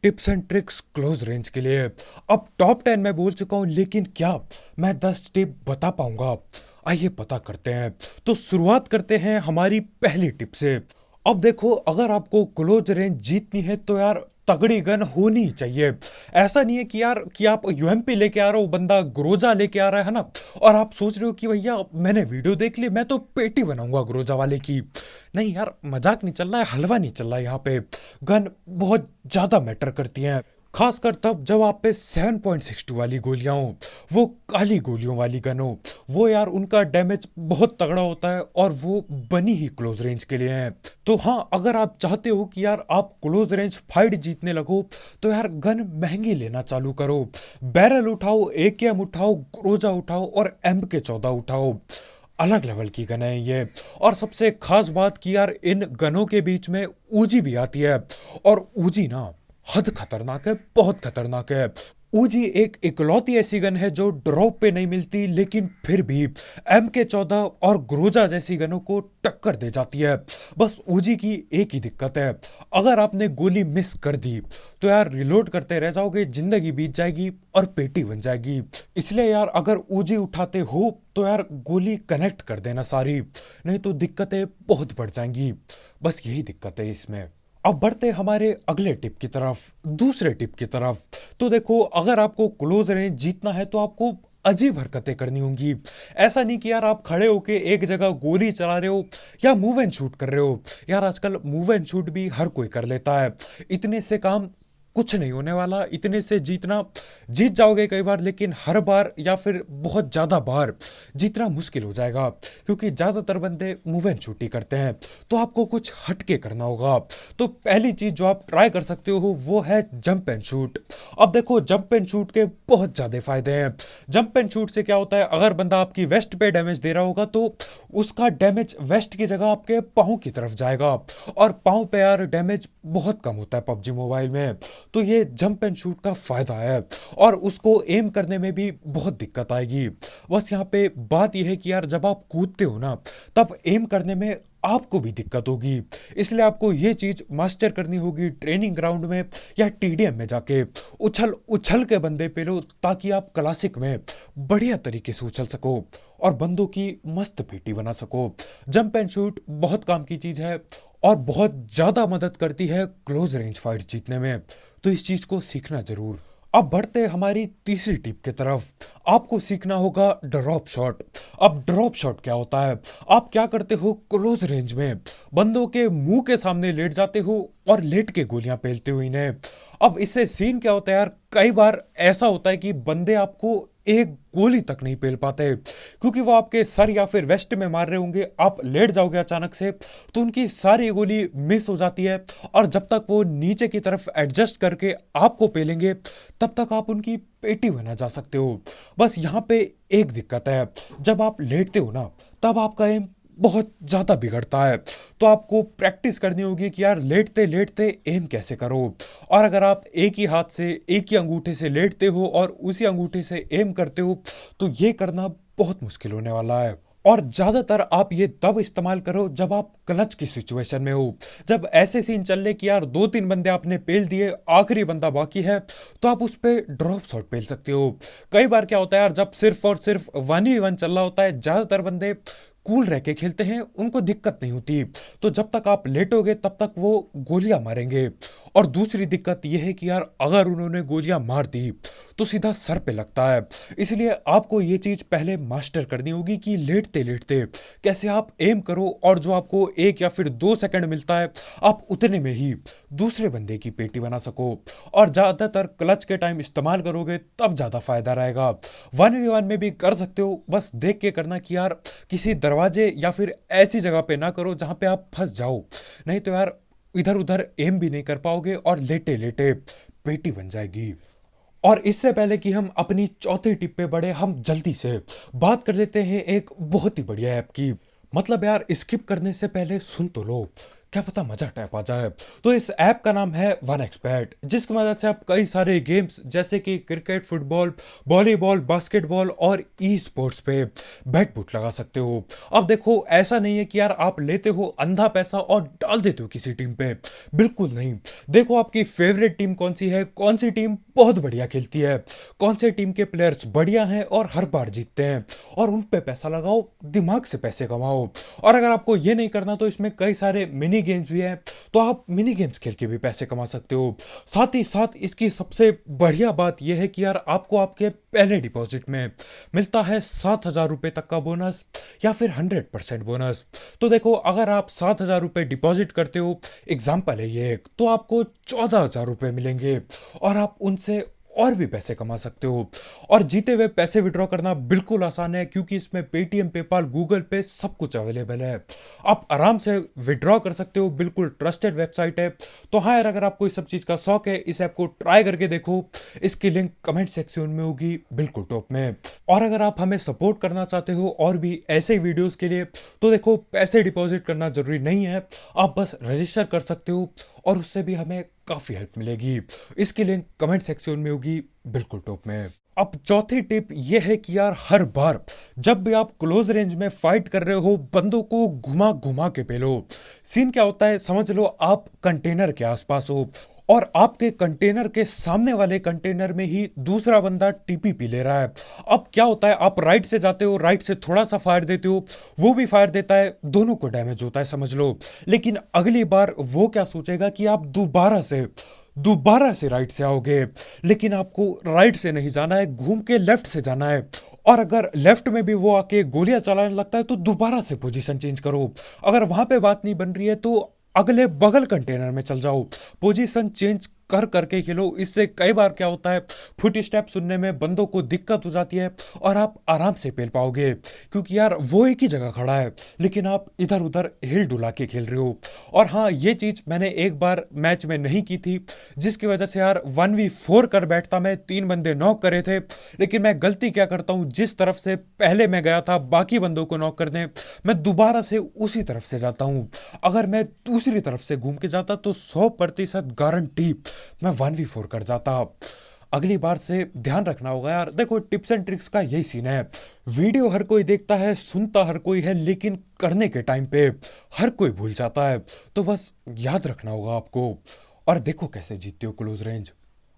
Tips and tricks close range के लिए। अब टॉप 10 मैं बोल चुका हूँ, लेकिन क्या मैं 10 टिप बता पाऊंगा? आइए पता करते हैं। तो शुरुआत करते हैं हमारी पहली टिप से। अब देखो, अगर आपको क्लोज रेंज जीतनी है तो यार तगड़ी गन होनी ही चाहिए। ऐसा नहीं है कि यार कि आप यूएमपी लेके आ रहे हो, बंदा ग्रोजा लेके आ रहा है ना, और आप सोच रहे हो कि भैया मैंने वीडियो देख ली, मैं तो पेटी बनाऊंगा ग्रोजा वाले की। नहीं यार, मजाक नहीं चल रहा है, हलवा नहीं चल रहा है यहाँ पे। गन बहुत ज्यादा मैटर करती हैं, खासकर तब जब आप पे 7.62 वाली गोलियां हो, वो काली गोलियों वाली गन हो। वो यार उनका डैमेज बहुत तगड़ा होता है, और वो बनी ही क्लोज रेंज के लिए है। तो हाँ, अगर आप चाहते हो कि यार आप क्लोज रेंज फाइट जीतने लगो, तो यार गन महंगी लेना चालू करो। बैरल उठाओ, एकेएम उठाओ, क्रोजा उठाओ, और MK14 उठाओ। अलग लेवल की गन है ये। और सबसे खास बात कि यार इन गनों के बीच में ऊजी भी आती है, और ऊजी ना हद खतरनाक है, बहुत खतरनाक है। ऊजी एक इकलौती ऐसी गन है जो ड्रॉप पे नहीं मिलती, लेकिन फिर भी MK14 और ग्रोजा जैसी गनों को टक्कर दे जाती है। बस ऊजी की एक ही दिक्कत है, अगर आपने गोली मिस कर दी तो यार रिलोड करते रह जाओगे, जिंदगी बीत जाएगी और पेटी बन जाएगी। इसलिए यार अगर ऊजी उठाते हो तो यार गोली कनेक्ट कर देना सारी, नहीं तो दिक्कतें बहुत बढ़ जाएंगी। बस यही दिक्कत है इसमें। अब बढ़ते हमारे अगले टिप की तरफ, दूसरे टिप की तरफ। तो देखो, अगर आपको क्लोज रेंज जीतना है तो आपको अजीब हरकतें करनी होंगी। ऐसा नहीं कि यार आप खड़े होके एक जगह गोली चला रहे हो या मूव एंड शूट कर रहे हो। यार आजकल मूव एंड शूट भी हर कोई कर लेता है, इतने से काम कुछ नहीं होने वाला। इतने से जीतना, जीत जाओगे कई बार, लेकिन हर बार या फिर बहुत ज़्यादा बार जीतना मुश्किल हो जाएगा, क्योंकि ज़्यादातर बंदे मूव एंड शूट ही करते हैं। तो आपको कुछ हटके करना होगा। तो पहली चीज़ जो आप ट्राई कर सकते हो वो है जंप एंड शूट। अब देखो, जंप एंड शूट के बहुत ज़्यादा फायदे हैं। जंप एंड शूट से क्या होता है, अगर बंदा आपकी वेस्ट पे डैमेज दे रहा होगा तो उसका डैमेज वेस्ट की जगह आपके पाँव की तरफ जाएगा, और पाँव पे यार डैमेज बहुत कम होता है पबजी मोबाइल में। तो ये जंप एंड शूट का फायदा है, और उसको एम करने में भी बहुत दिक्कत आएगी। बस यहाँ पे बात यह है कि यार जब आप कूदते हो ना, तब एम करने में आपको भी दिक्कत होगी। इसलिए आपको ये चीज मास्टर करनी होगी ट्रेनिंग ग्राउंड में या TDM में जाके। उछल उछल के बंदे पे लो, ताकि आप क्लासिक में बढ़िया तरीके से उछल सको और बंदों की मस्त पेटी बना सको। जंप एंड शूट बहुत काम की चीज है, और बहुत ज्यादा मदद करती है क्लोज रेंज फाइट जीतने में। तो इस चीज को सीखना जरूर। अब बढ़ते हैं हमारी तीसरी टिप की तरफ। आपको सीखना होगा ड्रॉप शॉट। अब ड्रॉप शॉट क्या होता है? आप क्या करते हो, क्लोज रेंज में बंदों के मुंह के सामने लेट जाते हो और लेट के गोलियां पेलते हो इन्हें। अब इससे सीन क्या होता है यार, कई बार ऐसा होता है कि बंदे आपको एक गोली तक नहीं पेल पाते, क्योंकि वो आपके सर या फिर वेस्ट में मार रहे होंगे। आप लेट जाओगे अचानक से, तो उनकी सारी गोली मिस हो जाती है, और जब तक वो नीचे की तरफ एडजस्ट करके आपको पेलेंगे, तब तक आप उनकी पेटी बना जा सकते हो। बस यहाँ पे एक दिक्कत है, जब आप लेटते हो ना, तब आपका एम बहुत ज़्यादा बिगड़ता है। तो आपको प्रैक्टिस करनी होगी कि यार लेटते लेटते एम कैसे करो। और अगर आप एक ही हाथ से, एक ही अंगूठे से लेटते हो और उसी अंगूठे से एम करते हो, तो ये करना बहुत मुश्किल होने वाला है। और ज़्यादातर आप ये तब इस्तेमाल करो जब आप क्लच की सिचुएशन में हो, जब ऐसे सीन चल रहे कि यार 2-3 बंदे आपने पेल दिए, आखिरी बंदा बाकी है, तो आप उस पर ड्रॉप शॉट पेल सकते हो। कई बार क्या होता है यार, जब सिर्फ और सिर्फ 1v1 चल रहा होता है, ज़्यादातर बंदे कूल रह के खेलते हैं, उनको दिक्कत नहीं होती। तो जब तक आप लेटोगे तब तक वो गोलियां मारेंगे। और दूसरी दिक्कत यह है कि यार अगर उन्होंने गोलियां मार दी तो सीधा सर पे लगता है। इसलिए आपको ये चीज पहले मास्टर करनी होगी कि लेटते लेटते कैसे आप एम करो, और जो आपको 1 या फिर 2 सेकंड मिलता है, आप उतने में ही दूसरे बंदे की पेटी बना सको। और ज्यादातर क्लच के टाइम इस्तेमाल करोगे तब ज्यादा फायदा रहेगा। 1v1 में भी कर सकते हो, बस देख के करना कि यार किसी दरवाजे या फिर ऐसी जगह पे ना करो जहां पे आप फंस जाओ, नहीं तो यार इधर उधर एम भी नहीं कर पाओगे और लेटे लेटे पेटी बन जाएगी। और इससे पहले कि हम अपनी चौथी टिप पे बढ़े, हम जल्दी से बात कर लेते हैं एक बहुत ही बढ़िया ऐप की। मतलब यार स्किप करने से पहले सुन तो लो। क्या पता मजा टैप आ जाए। तो इस ऐप का नाम है वन एक्सपेट, जिसकी मदद से आप कई सारे गेम्स जैसे कि क्रिकेट, फुटबॉल, वॉलीबॉल, बास्केटबॉल और ई स्पोर्ट्स पे बेट बुट लगा सकते हो। अब देखो, ऐसा नहीं है कि यार आप लेते हो अंधा पैसा और डाल देते हो किसी टीम पे, बिल्कुल नहीं। देखो आपकी फेवरेट टीम कौन सी है, कौन सी टीम बहुत बढ़िया खेलती है, कौन से टीम के प्लेयर्स बढ़िया हैं और हर बार जीतते हैं, और उन पे पैसा लगाओ, दिमाग से पैसे कमाओ। और अगर आपको ये नहीं करना तो इसमें कई सारे मिनी गेम्स भी हैं, तो आप मिनी गेम्स खेल के भी पैसे कमा सकते हो। साथ ही साथ इसकी सबसे बढ़िया बात यह है कि यार आपको आपके पहले डिपॉजिट में मिलता है 7,000 रुपये तक का बोनस, या फिर 100% बोनस। तो देखो, अगर आप 7,000 रुपये डिपॉजिट करते हो, एग्जाम्पल है ये एक, तो आपको 14,000 रुपये मिलेंगे, और आप उनसे और भी पैसे कमा सकते हो। और जीते हुए पैसे विड्रॉ करना बिल्कुल आसान है, क्योंकि इसमें पेटीएम, पेपाल, गूगल पे सब कुछ अवेलेबल है। आप आराम से विड्रॉ कर सकते हो, बिल्कुल ट्रस्टेड वेबसाइट है। तो हाँ यार, अगर आपको इस सब चीज़ का शौक है, इस ऐप को ट्राई करके देखो। इसकी लिंक कमेंट सेक्शन में होगी, बिल्कुल टॉप में। और अगर आप हमें सपोर्ट करना चाहते हो और भी ऐसे वीडियोस के लिए, तो देखो, पैसे डिपॉजिट करना जरूरी नहीं है, आप बस रजिस्टर कर सकते हो, और उससे भी हमें काफ़ी हेल्प मिलेगी। इसकी लिंक कमेंट सेक्शन में होगी, बिल्कुल टॉप में। अब चौथी टिप यह है कि यार हर बार जब भी आप क्लोज रेंज में फाइट कर रहे हो, बंदों को घुमा घुमा के पेलो। सीन क्या होता है, समझ लो आप कंटेनर के आसपास हो, और आपके कंटेनर के सामने वाले कंटेनर में ही दूसरा बंदा टीपी पी ले रहा है। अब क्या होता है, आप राइट से जाते हो, राइट से थोड़ा सा फायर देते हो, वो भी फायर देता है, दोनों को डैमेज होता है, समझ लो। लेकिन अगली बार वो क्या सोचेगा कि आप दोबारा से राइट से आओगे, लेकिन आपको राइट से नहीं जाना है, घूम के लेफ्ट से जाना है। और अगर लेफ्ट में भी वो आके गोलियां चलाने लगता है, तो दोबारा से पोजीशन चेंज करो। अगर वहां पे बात नहीं बन रही है, तो अगले बगल कंटेनर में चल जाओ, पोजीशन चेंज कर करके खेलो। इससे कई बार क्या होता है, फुट स्टेप सुनने में बंदों को दिक्कत हो जाती है, और आप आराम से पेल पाओगे, क्योंकि यार वो एक ही जगह खड़ा है, लेकिन आप इधर उधर हिल डुला के खेल रहे हो। और हाँ, ये चीज़ मैंने एक बार मैच में नहीं की थी, जिसकी वजह से यार 1v4 कर बैठता मैं, 3 बंदे नॉक करे थे। लेकिन मैं गलती क्या करता हूँ, जिस तरफ से पहले मैं गया था बाकी बंदों को नॉक करने, मैं दोबारा से उसी तरफ से जाता हूँ। अगर मैं दूसरी तरफ से घूम के जाता, तो 100% गारंटी मैं 1v4 कर जाता। अगली बार से ध्यान रखना होगा यार। देखो, टिप्स एंड ट्रिक्स का यही सीन है, वीडियो हर कोई देखता है, सुनता हर कोई है, लेकिन करने के टाइम पे हर कोई भूल जाता है। तो बस याद रखना होगा आपको। और देखो कैसे जीतते हो क्लोज रेंज।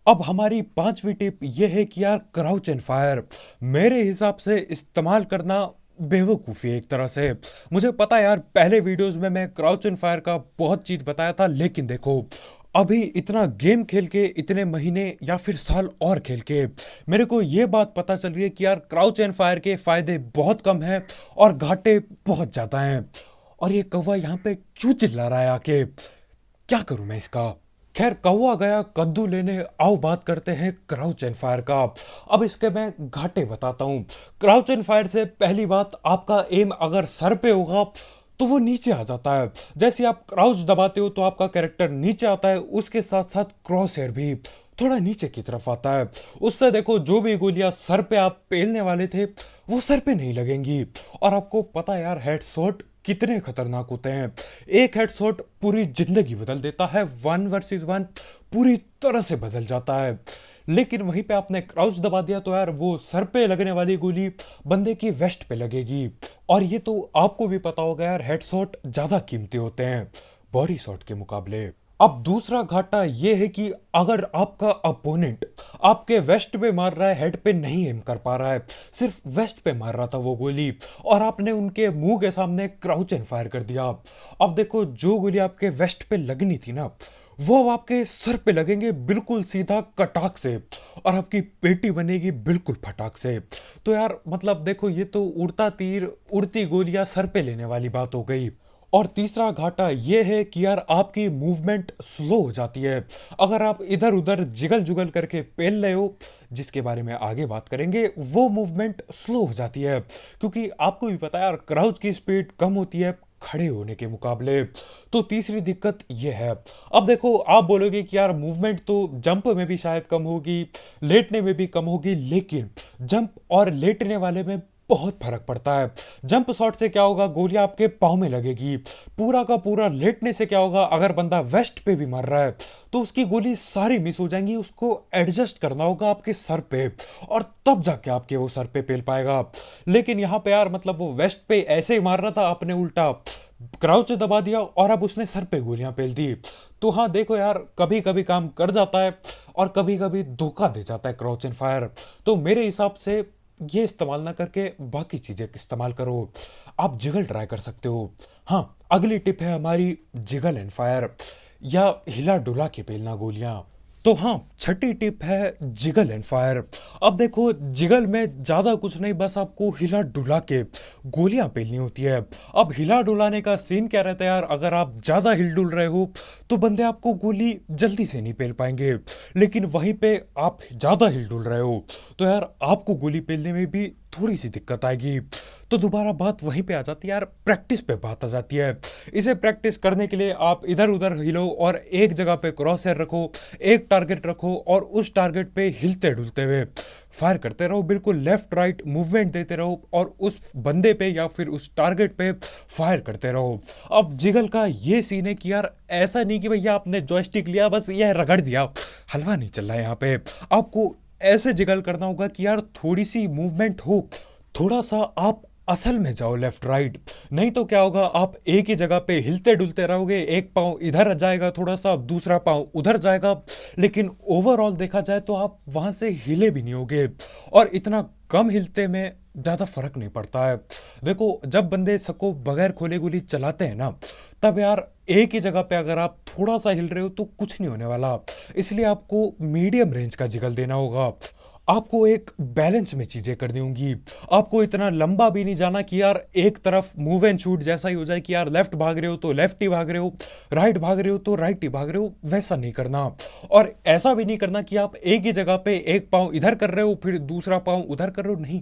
अब हमारी पांचवी टिप यह है कि यार क्राउच एंड फायर मेरे हिसाब से इस्तेमाल करना बेवकूफ़ी है एक तरह से। मुझे पता है यार, पहले वीडियोस में मैं क्राउच एंड फायर का बहुत चीज़ बताया था, लेकिन देखो, अभी इतना गेम खेल के, इतने महीने या फिर साल और खेल के, मेरे को ये बात पता चल रही है कि यार क्राउच एंड फायर के फायदे बहुत कम हैं और घाटे बहुत ज़्यादा हैं। और ये कौवा यहाँ पे क्यों चिल्ला रहा है आके, क्या करूं मैं इसका। खैर, कौवा गया कद्दू लेने, आओ बात करते हैं क्राउच एंड फायर का। अब इसके मैं घाटे बताता हूँ। क्राउच एंड फायर से पहली बात, आपका एम अगर सर पे होगा तो वो नीचे आ जाता है। जैसे आप क्राउच दबाते हो तो आपका कैरेक्टर नीचे आता है, उसके साथ साथ क्रॉस हेयर भी थोड़ा नीचे की तरफ आता है। उससे देखो, जो भी गोलियां सर पे आप पेलने वाले थे, वो सर पे नहीं लगेंगी। और आपको पता है यार, हेडशॉट कितने खतरनाक होते हैं। एक हेडशॉट पूरी जिंदगी बदल देता है, 1 वर्सेस 1 पूरी तरह से बदल जाता है। लेकिन वहीं पे आपने क्राउच दबा दिया, तो यार वो सर पे लगने वाली गोली बंदे की वेस्ट पे लगेगी। और ये तो आपको भी पता होगा यार, हेडशॉट ज्यादा कीमती होते हैं बॉडी शॉट के मुकाबले। अब दूसरा घाटा ये है कि अगर आपका अपोनेंट आपके वेस्ट पे मार रहा है, हेड पे नहीं एम कर पा रहा है, सिर्फ वेस्ट पे मार रहा था वो गोली, और आपने उनके मुंह के सामने क्राउच एंड फायर कर दिया। अब देखो, जो गोली आपके वेस्ट पे लगनी थी ना, वो अब आपके सर पे लगेंगे, बिल्कुल सीधा कटाक से, और आपकी पेटी बनेगी बिल्कुल फटाक से। तो यार मतलब देखो, ये तो उड़ता तीर उड़ती गोलियां सर पे लेने वाली बात हो गई। और तीसरा घाटा ये है कि यार आपकी मूवमेंट स्लो हो जाती है। अगर आप इधर उधर जिगल जुगल करके पेल रहे हो, जिसके बारे में आगे बात करेंगे, वो मूवमेंट स्लो हो जाती है, क्योंकि आपको भी पता है यार, क्राउच की स्पीड कम होती है खड़े होने के मुकाबले। तो तीसरी दिक्कत ये है। अब देखो, आप बोलोगे कि यार मूवमेंट तो जंप में भी शायद कम होगी, लेटने में भी कम होगी, लेकिन जंप और लेटने वाले में बहुत फर्क पड़ता है। जंप शॉट से क्या होगा, गोलियां आपके पाँव में लगेगी। पूरा का पूरा लेटने से क्या होगा, अगर बंदा वेस्ट पे भी मार रहा है तो उसकी गोली सारी मिस हो जाएंगी। उसको एडजस्ट करना होगा आपके सर पे, और तब जाके आपके वो सर पे पेल पाएगा। लेकिन यहाँ पे यार मतलब वो वेस्ट पे ऐसे ही मार रहा था, आपने उल्टा क्राउच दबा दिया और अब उसने सर पे गोलियां पेल दी। तो हाँ देखो यार, कभी कभी काम कर जाता है और कभी कभी धोखा दे जाता है क्राउच एंड फायर। तो मेरे हिसाब से ये इस्तेमाल ना करके बाकी चीजें इस्तेमाल करो। आप जिगल ट्राई कर सकते हो। हाँ, अगली टिप है हमारी जिगल एंड फायर, या हिला डुला के पेलना गोलियां। तो हाँ, छठी टिप है जिगल एंड फायर। अब देखो, जिगल में ज्यादा कुछ नहीं, बस आपको हिला डुला के गोलियां पेलनी होती है। अब हिला डुलाने का सीन क्या रहता है यार, अगर आप ज्यादा हिल डुल रहे हो तो बंदे आपको गोली जल्दी से नहीं पेल पाएंगे। लेकिन वहीं पे आप ज्यादा हिल डुल रहे हो तो यार आपको गोली पेलने में भी थोड़ी सी दिक्कत आएगी। तो दोबारा बात वहीं पे आ जाती है यार, प्रैक्टिस पे बात आ जाती है। इसे प्रैक्टिस करने के लिए आप इधर उधर हिलो और एक जगह पे क्रॉस हेयर रखो, एक टारगेट रखो और उस टारगेट पे हिलते डुलते हुए फायर करते रहो। बिल्कुल लेफ्ट राइट मूवमेंट देते रहो और उस बंदे पे या फिर उस टारगेट पे फायर करते रहो। अब जिगल का ये सीन है कि यार ऐसा नहीं कि भैया आपने जॉयस्टिक लिया बस ये रगड़ दिया, हलवा नहीं चल रहा है यहाँ पे। आपको ऐसे जिगल करना होगा कि यार थोड़ी सी मूवमेंट हो, थोड़ा सा आप असल में जाओ लेफ्ट राइट। नहीं तो क्या होगा, आप एक ही जगह पे हिलते डुलते रहोगे, एक पाँव इधर जाएगा थोड़ा सा, दूसरा पाँव उधर जाएगा, लेकिन ओवरऑल देखा जाए तो आप वहां से हिले भी नहीं होगे। और इतना कम हिलते में ज्यादा फर्क नहीं पड़ता है। देखो, जब बंदे सको बगैर खोले गोली चलाते हैं ना, तब यार एक ही जगह पे अगर आप थोड़ा सा हिल रहे हो तो कुछ नहीं होने वाला। इसलिए आपको मीडियम रेंज का जिगल देना होगा। आपको एक बैलेंस में चीजें करनी होंगी। आपको इतना लंबा भी नहीं जाना कि यार एक तरफ मूव एंड शूट जैसा ही हो जाए कि यार लेफ्ट भाग रहे हो तो लेफ्ट ही भाग रहे हो, राइट भाग रहे हो तो राइट ही भाग रहे हो, वैसा नहीं करना। और ऐसा भी नहीं करना कि आप एक ही जगह पे एक पाँव इधर कर रहे हो फिर दूसरा पाँव उधर कर रहे हो, नहीं।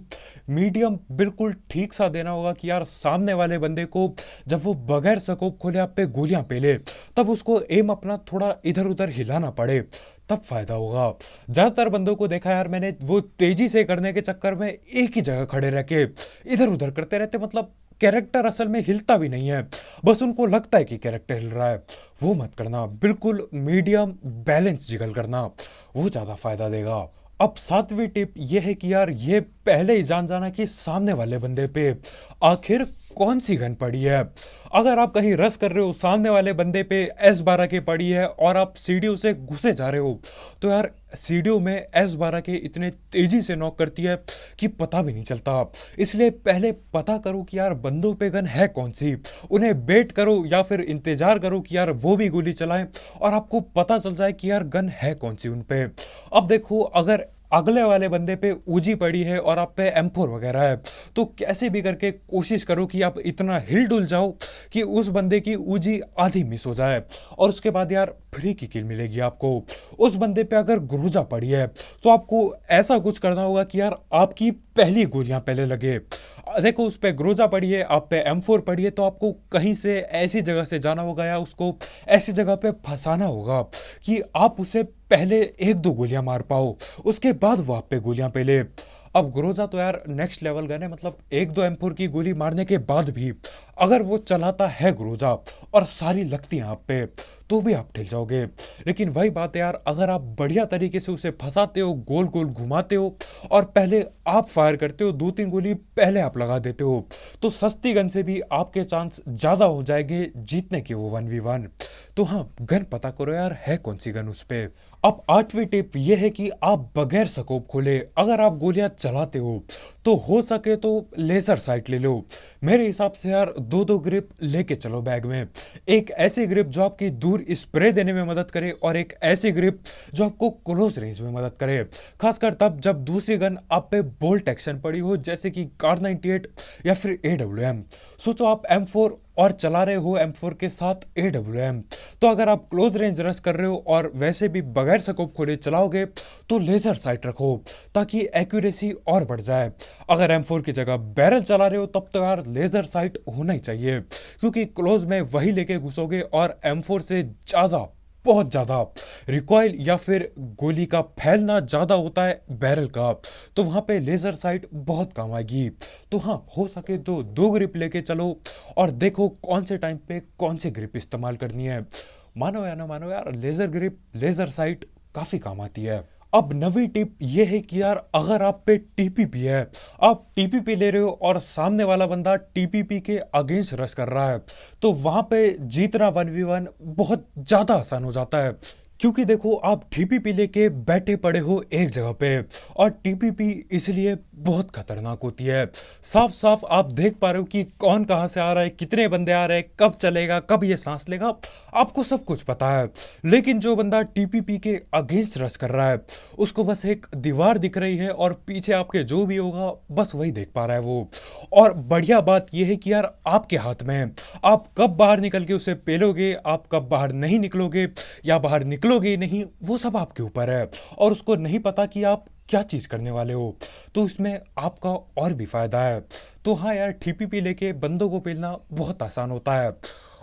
मीडियम बिल्कुल ठीक सा देना होगा कि यार सामने वाले बंदे को जब वो बगैर स्कोप खोले आप पे गोलियां पेले, तब उसको एम अपना थोड़ा इधर उधर हिलाना पड़े, तब फायदा होगा। ज्यादातर बंदों को देखा यार मैंने, वो तेजी से करने के चक्कर में एक ही जगह खड़े रह के इधर उधर करते रहते, मतलब कैरेक्टर असल में हिलता भी नहीं है, बस उनको लगता है कि कैरेक्टर हिल रहा है। वो मत करना, बिल्कुल मीडियम बैलेंस जिगल करना, वो ज्यादा फायदा देगा। अब सातवीं टिप ये है कि यार ये पहले ही जान जाना कि सामने वाले बंदे पे आखिर कौन सी गन पड़ी है। अगर आप कहीं रस कर रहे हो, सामने वाले बंदे पे S12 की पड़ी है और आप सीढ़ियों से घुसे जा रहे हो, तो यार सीढ़ियों में S12 के इतने तेजी से नॉक करती है कि पता भी नहीं चलता। इसलिए पहले पता करो कि यार बंदों पे गन है कौन सी, उन्हें बेट करो या फिर इंतजार करो कि यार वो भी गोली चलाएं और आपको पता चल जाए कि यार गन है कौन सी उन पे। अब देखो, अगर अगले वाले बंदे पे ऊजी पड़ी है और आप पे M4 वगैरह है, तो कैसे भी करके कोशिश करो कि आप इतना हिल डुल जाओ कि उस बंदे की ऊजी आधी मिस हो जाए, और उसके बाद यार फ्री की किल मिलेगी आपको। उस बंदे पे अगर ग्रोजा पड़ी है तो आपको ऐसा कुछ करना होगा कि यार आपकी पहली गोलियां पहले लगे। देखो, उस पे ग्रोजा पड़ी है, आप पे M4 पड़ी है, तो आपको कहीं से ऐसी जगह से जाना होगा या उसको ऐसी जगह पे फंसाना होगा कि आप उसे पहले एक दो गोलियां मार पाओ, उसके बाद वो आप पे गोलियां पेले। अब ग्रोजा तो यार नेक्स्ट लेवल गन है, मतलब एक दो M4 की गोली मारने के बाद भी अगर वो चलाता है ग्रोजा और सारी लगती हैं आप पे, तो भी आप ठिल जाओगे। लेकिन वही बात है यार, अगर आप बढ़िया तरीके से उसे फंसाते हो, गोल गोल घुमाते हो और पहले आप फायर करते हो, दो तीन गोली पहले आप लगा देते हो, तो सस्ती गन से भी आपके चांस ज्यादा हो जाएंगे जीतने के वो 1v1। तो हाँ, गन पता करो यार है कौन सी गन उस पे। अब आठवीं टिप ये है कि आप बगैर स्कोप खोले अगर आप गोलियां चलाते हो हो सके तो लेजर साइट ले लो। मेरे हिसाब से यार दो दो ग्रिप लेके चलो बैग में, एक ऐसी ग्रिप जो आपकी दूर स्प्रे देने में मदद करे और एक ऐसी ग्रिप जो आपको क्लोज रेंज में मदद करे, खासकर तब जब दूसरी गन आप पे बोल्ट एक्शन पड़ी हो, जैसे कि कार 98 या फिर AWM। सोचो आप M4 और चला रहे हो M4 के साथ AWM, तो अगर आप क्लोज रेंज रश कर रहे हो और वैसे भी बगैर स्कोप खोले चलाओगे तो लेजर साइट रखो ताकि एक्यूरेसी और बढ़ जाए। अगर M4 की जगह बैरल चला रहे हो तब तो यार लेजर साइट होना ही चाहिए, क्योंकि क्लोज में वही लेके घुसोगे और M4 से ज्यादा बहुत ज़्यादा रिकॉइल या फिर गोली का फैलना ज़्यादा होता है बैरल का, तो वहाँ पे लेज़र साइट बहुत काम आएगी। तो हाँ, हो सके तो 2 ग्रिप लेके चलो और देखो कौन से टाइम पे कौन सी ग्रिप इस्तेमाल करनी है। मानो या ना मानो यार, लेज़र ग्रिप, लेज़र साइट काफ़ी काम आती है। अब नवी टिप ये है कि यार अगर आप पे टीपीपी है, आप टीपीपी ले रहे हो और सामने वाला बंदा टीपीपी के अगेंस्ट रश कर रहा है, तो वहां पे जीतना 1v1 बहुत ज्यादा आसान हो जाता है। क्योंकि देखो, आप टीपीपी लेके बैठे पड़े हो एक जगह पे, और टीपीपी इसलिए बहुत खतरनाक होती है। साफ साफ आप देख पा रहे हो कि कौन कहां से आ रहा है, कितने बंदे आ रहे हैं, कब चलेगा, कब ये सांस लेगा, आपको सब कुछ पता है। लेकिन जो बंदा टीपीपी के अगेंस्ट रश कर रहा है, उसको बस एक दीवार दिख रही है और पीछे आपके जो भी होगा बस वही देख पा रहा है वो। और बढ़िया बात यह है कि यार आपके हाथ में है, आप कब बाहर निकल के उसे पेलोगे, आप कब बाहर नहीं निकलोगे या बाहर निकलोगे ही नहीं, वो सब आपके ऊपर है। और उसको नहीं पता कि आप क्या चीज करने वाले हो, तो इसमें आपका और भी फायदा है। तो हाँ यार, टीपीपी लेके बंदों को पेलना बहुत आसान होता है।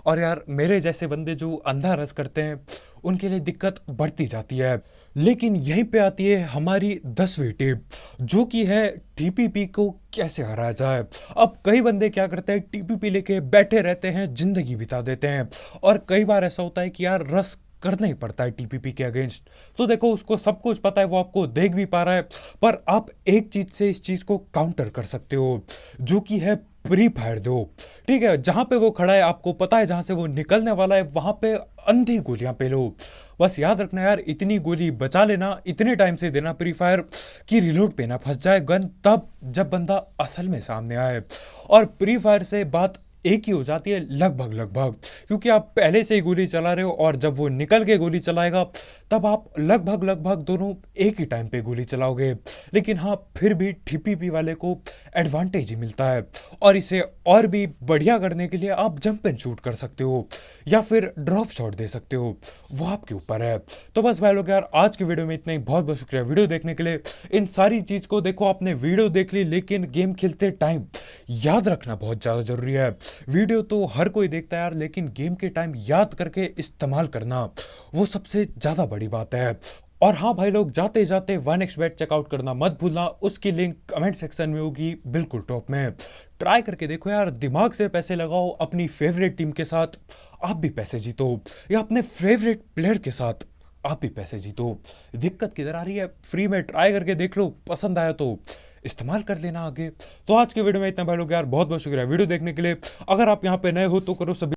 और यार मेरे जैसे बंदे जो अंधा रस करते हैं, उनके लिए दिक्कत बढ़ती जाती है। लेकिन यहीं पे आती है हमारी 10वीं टिप, जो कि है टीपीपी को कैसे हराया जाए। अब कई बंदे क्या करते हैं, टीपीपी लेके बैठे रहते हैं, जिंदगी बिता देते हैं। और कई बार ऐसा होता है कि यार रस करना ही पड़ता है टीपीपी के अगेंस्ट। तो देखो, उसको सब कुछ पता है, वो आपको देख भी पा रहा है, पर आप एक चीज से इस चीज को काउंटर कर सकते हो, जो कि है प्री फायर दो। ठीक है, जहां पे वो खड़ा है आपको पता है, जहां से वो निकलने वाला है वहां पे अंधी गोलियां पे लो। बस याद रखना यार, इतनी गोली बचा लेना, इतने टाइम से देना प्री फायर की रिलोड पे ना फंस जाए गन, तब जब बंदा असल में सामने आए। और प्री फायर से बात एक ही हो जाती है लगभग लगभग, क्योंकि आप पहले से ही गोली चला रहे हो, और जब वो निकल के गोली चलाएगा तब आप लगभग लगभग दोनों एक ही टाइम पे गोली चलाओगे। लेकिन हाँ, फिर भी टीपीपी वाले को एडवांटेज ही मिलता है। और इसे और भी बढ़िया करने के लिए आप जंप एंड शूट कर सकते हो या फिर ड्रॉप शॉट दे सकते हो, वो आपके ऊपर है। तो बस भाई लोग यार, आज की वीडियो में इतना ही। बहुत बहुत शुक्रिया वीडियो देखने के लिए। इन सारी चीज को देखो, आपने वीडियो देख ली, लेकिन गेम खेलते टाइम याद रखना बहुत ज्यादा जरूरी है। वीडियो तो हर कोई देखता है यार, लेकिन गेम के टाइम याद करके इस्तेमाल करना, वो सबसे ज्यादा बड़ी बात है। और हाँ भाई लोग, जाते जाते 1xbet चेकआउट करना मत भूलना, उसकी लिंक कमेंट सेक्शन में होगी बिल्कुल टॉप में। ट्राई करके देखो यार, दिमाग से पैसे लगाओ, अपनी फेवरेट टीम के साथ आप भी पैसे जीतो, या अपने फेवरेट प्लेयर के साथ आप भी पैसे जीतो। दिक्कत किधर आ रही है, फ्री में ट्राई करके देख लो, पसंद आया तो इस्तेमाल कर लेना आगे। तो आज के वीडियो में इतना भाई लोग यार, बहुत बहुत शुक्रिया वीडियो देखने के लिए। अगर आप यहाँ पे नए हो तो करो सभी